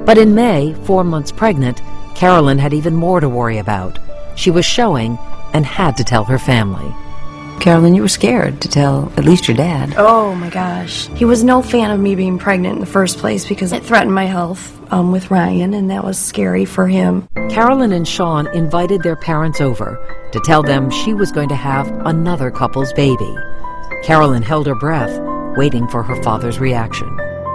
But in May, 4 months pregnant, Carolyn had even more to worry about. She was showing and had to tell her family. Carolyn, you were scared to tell at least your dad. Oh my gosh. He was no fan of me being pregnant in the first place because it threatened my health with Ryan, and that was scary for him. Carolyn and Sean invited their parents over to tell them she was going to have another couple's baby. Carolyn held her breath, waiting for her father's reaction.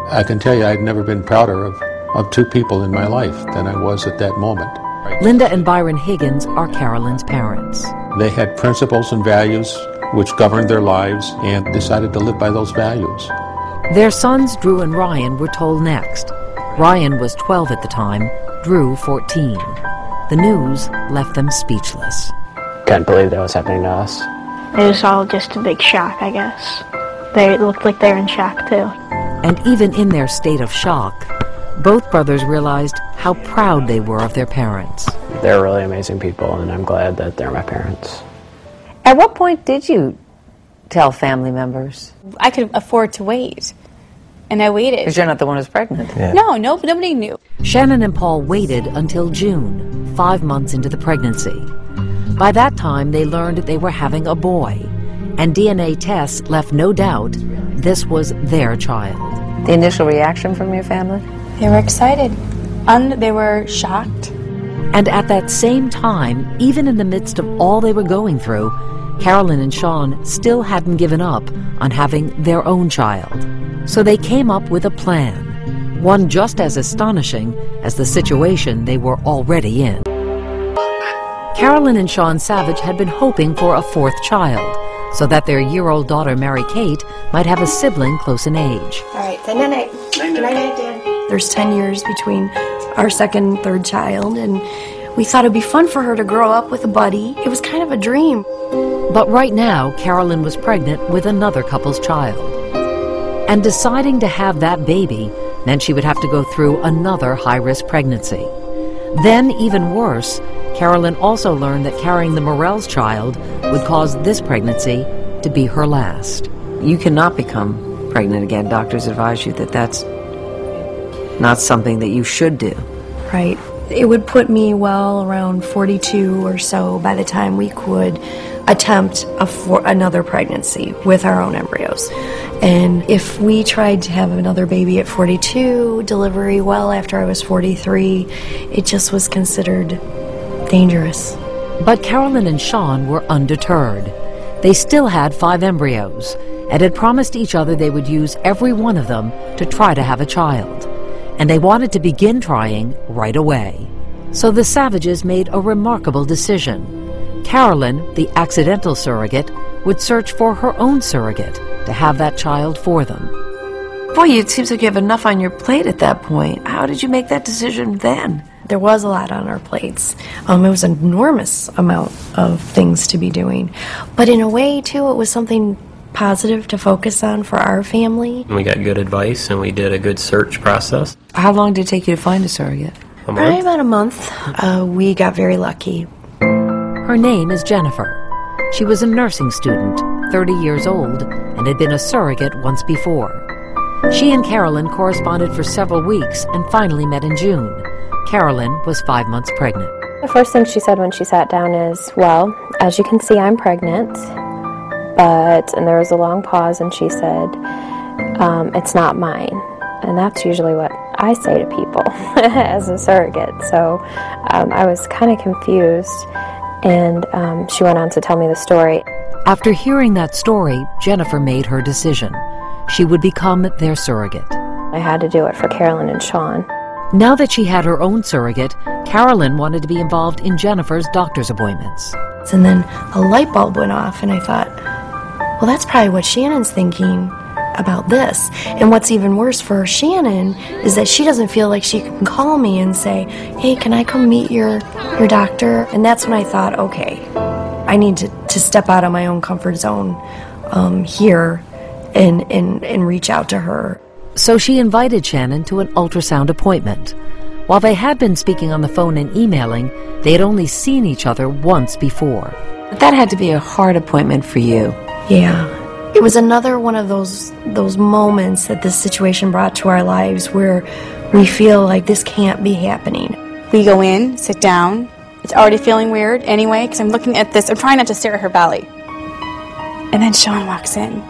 I can tell you I've never been prouder of two people in my life than I was at that moment. Linda and Byron Higgins are Carolyn's parents. They had principles and values which governed their lives and decided to live by those values. Their sons, Drew and Ryan, were told next. Ryan was 12 at the time, Drew 14. The news left them speechless. Couldn't believe that was happening to us. It was all just a big shock, I guess. They looked like they were in shock, too. And even in their state of shock, both brothers realized how proud they were of their parents. They're really amazing people, and I'm glad that they're my parents. At what point did you tell family members? I could afford to wait, and I waited. Because you're not the one who's pregnant. Yeah. No, nobody knew. Shannon and Paul waited until June, 5 months into the pregnancy. By that time, they learned they were having a boy, and DNA tests left no doubt this was their child. The initial reaction from your family? They were excited, and they were shocked. And at that same time, even in the midst of all they were going through, Carolyn and Sean still hadn't given up on having their own child. So they came up with a plan, one just as astonishing as the situation they were already in. Carolyn and Sean Savage had been hoping for a fourth child, so that their year-old daughter, Mary Kate, might have a sibling close in age. All right, say night-night. Good night, Dad. There's 10 years between our second and third child, and we thought it'd be fun for her to grow up with a buddy. It was kind of a dream. But right now, Carolyn was pregnant with another couple's child. And deciding to have that baby meant she would have to go through another high-risk pregnancy. Then, even worse, Carolyn also learned that carrying the Morell's child would cause this pregnancy to be her last. You cannot become pregnant again. Doctors advise you that that's not something that you should do. Right. It would put me well around 42 or so by the time we could attempt another pregnancy with our own embryos. And if we tried to have another baby at 42, delivery well after I was 43, it just was considered dangerous. But Carolyn and Sean were undeterred. They still had 5 embryos and had promised each other they would use every one of them to try to have a child. And they wanted to begin trying right away. So the Savages made a remarkable decision. Carolyn, the accidental surrogate, would search for her own surrogate to have that child for them. Boy, it seems like you have enough on your plate at that point. How did you make that decision then? There was a lot on our plates. It was an enormous amount of things to be doing. But in a way, too, it was something positive to focus on for our family. We got good advice, and we did a good search process. How long did it take you to find a surrogate? A month? Probably about a month. We got very lucky. Her name is Jennifer. She was a nursing student, 30 years old, and had been a surrogate once before. She and Carolyn corresponded for several weeks and finally met in June. Carolyn was 5 months pregnant. The first thing she said when she sat down is, well, as you can see, I'm pregnant. And there was a long pause, and she said, it's not mine. And that's usually what I say to people as a surrogate. So I was kind of confused, and she went on to tell me the story. After hearing that story, Jennifer made her decision. She would become their surrogate. I had to do it for Carolyn and Sean. Now that she had her own surrogate, Carolyn wanted to be involved in Jennifer's doctor's appointments. And then a light bulb went off, and I thought, well, that's probably what Shannon's thinking about this. And what's even worse for Shannon is that she doesn't feel like she can call me and say, hey, can I come meet your doctor? And that's when I thought, okay, I need to step out of my own comfort zone here and reach out to her. So she invited Shannon to an ultrasound appointment. While they had been speaking on the phone and emailing, they had only seen each other once before. But that had to be a hard appointment for you. Yeah. It was another one of those moments that this situation brought to our lives where we feel like this can't be happening. We go in, sit down. It's already feeling weird anyway, because I'm looking at this. I'm trying not to stare at her belly. And then Sean walks in. And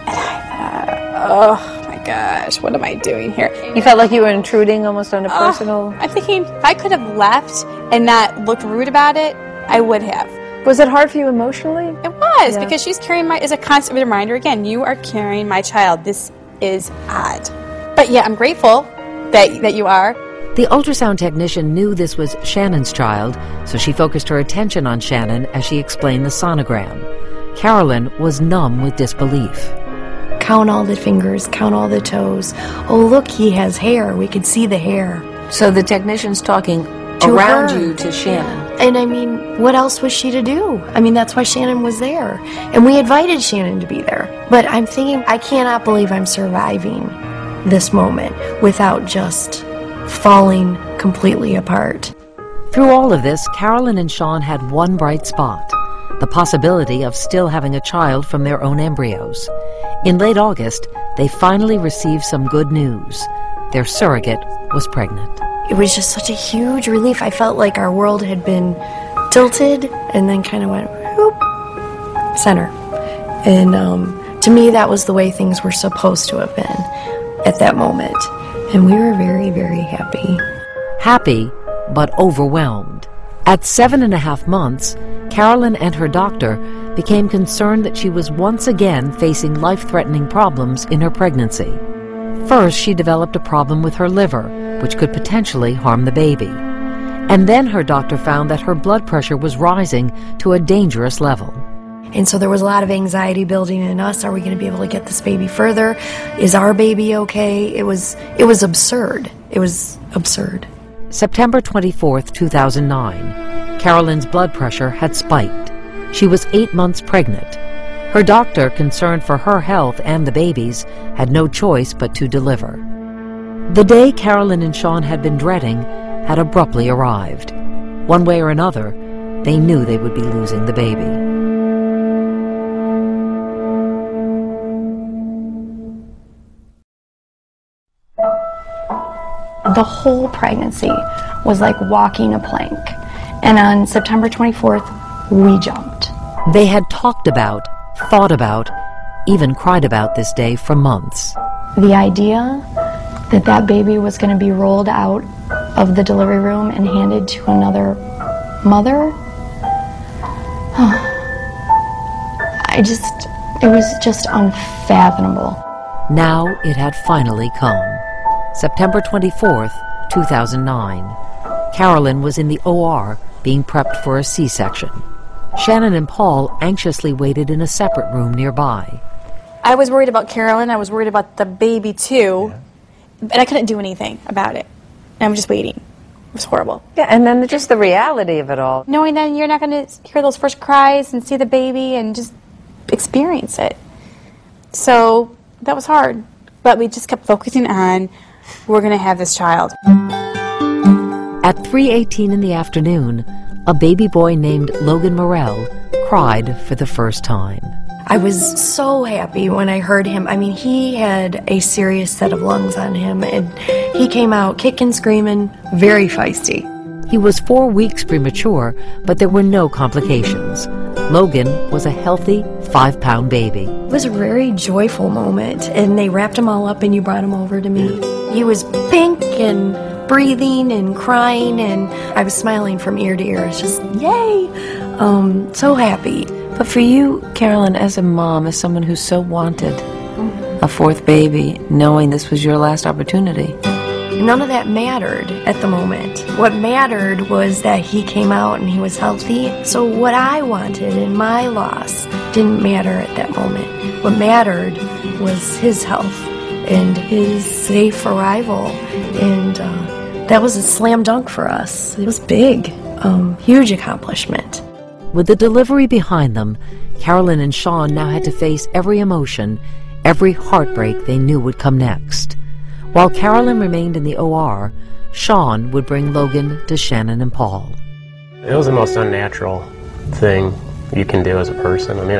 I thought, oh my gosh, what am I doing here? You felt like you were intruding almost on a personal... I'm thinking, if I could have left and not looked rude about it, I would have. Was it hard for you emotionally? It was, because she's carrying is a constant reminder, again, you are carrying my child. This is odd. But yeah, I'm grateful that you are. The ultrasound technician knew this was Shannon's child, so she focused her attention on Shannon as she explained the sonogram. Carolyn was numb with disbelief. Count all the fingers, count all the toes. Oh, look, he has hair. We could see the hair. So the technician's talking To around her. you to Shannon. And I mean, what else was she to do? I mean, that's why Shannon was there. And we invited Shannon to be there. But I'm thinking, I cannot believe I'm surviving this moment without just falling completely apart. Through all of this, Carolyn and Sean had one bright spot: the possibility of still having a child from their own embryos. In late August, they finally received some good news. Their surrogate was pregnant. It was just such a huge relief. I felt like our world had been tilted and then kind of went, whoop, center. And to me, that was the way things were supposed to have been at that moment. And we were very, very happy. Happy, but overwhelmed. At 7.5 months, Carolyn and her doctor became concerned that she was once again facing life-threatening problems in her pregnancy. First, she developed a problem with her liver, which could potentially harm the baby. And then her doctor found that her blood pressure was rising to a dangerous level. And so there was a lot of anxiety building in us. Are we going to be able to get this baby further? Is our baby okay? It was absurd. It was absurd. September 24th, 2009. Carolyn's blood pressure had spiked. She was 8 months pregnant. Her doctor, concerned for her health and the baby's, had no choice but to deliver. The day Carolyn and Sean had been dreading had abruptly arrived. One way or another, they knew they would be losing the baby. The whole pregnancy was like walking a plank. And on September 24th, we jumped. They had talked about, thought about, even cried about this day for months. The idea that that baby was going to be rolled out of the delivery room and handed to another mother, it was just unfathomable. Now it had finally come. September 24th, 2009. Carolyn was in the OR being prepped for a C-section. Shannon and Paul anxiously waited in a separate room nearby. I was worried about Carolyn. I was worried about the baby too, and I couldn't do anything about it. And I was just waiting. It was horrible. Yeah, and then just the reality of it all. Knowing that you're not going to hear those first cries and see the baby and just experience it. So that was hard. But we just kept focusing on, we're going to have this child. At 3:18 in the afternoon, a baby boy named Logan Morell cried for the first time. I was so happy when I heard him. I mean, he had a serious set of lungs on him, and he came out kicking, screaming, very feisty. He was 4 weeks premature, but there were no complications. Logan was a healthy 5-pound baby. It was a very joyful moment, and they wrapped him all up and you brought him over to me. He was pink and breathing and crying, and I was smiling from ear to ear. It's just, yay! So happy. But for you, Carolyn, as a mom, as someone who so wanted a fourth baby, knowing this was your last opportunity, None of that mattered at the moment. What mattered was that he came out and he was healthy. So what I wanted in my loss didn't matter at that moment. What mattered was his health and his safe arrival. And that was a slam dunk for us. It was big, huge accomplishment. With the delivery behind them, Carolyn and Sean now had to face every emotion, every heartbreak they knew would come next. While Carolyn remained in the OR, Sean would bring Logan to Shannon and Paul. It was the most unnatural thing you can do as a person. I mean,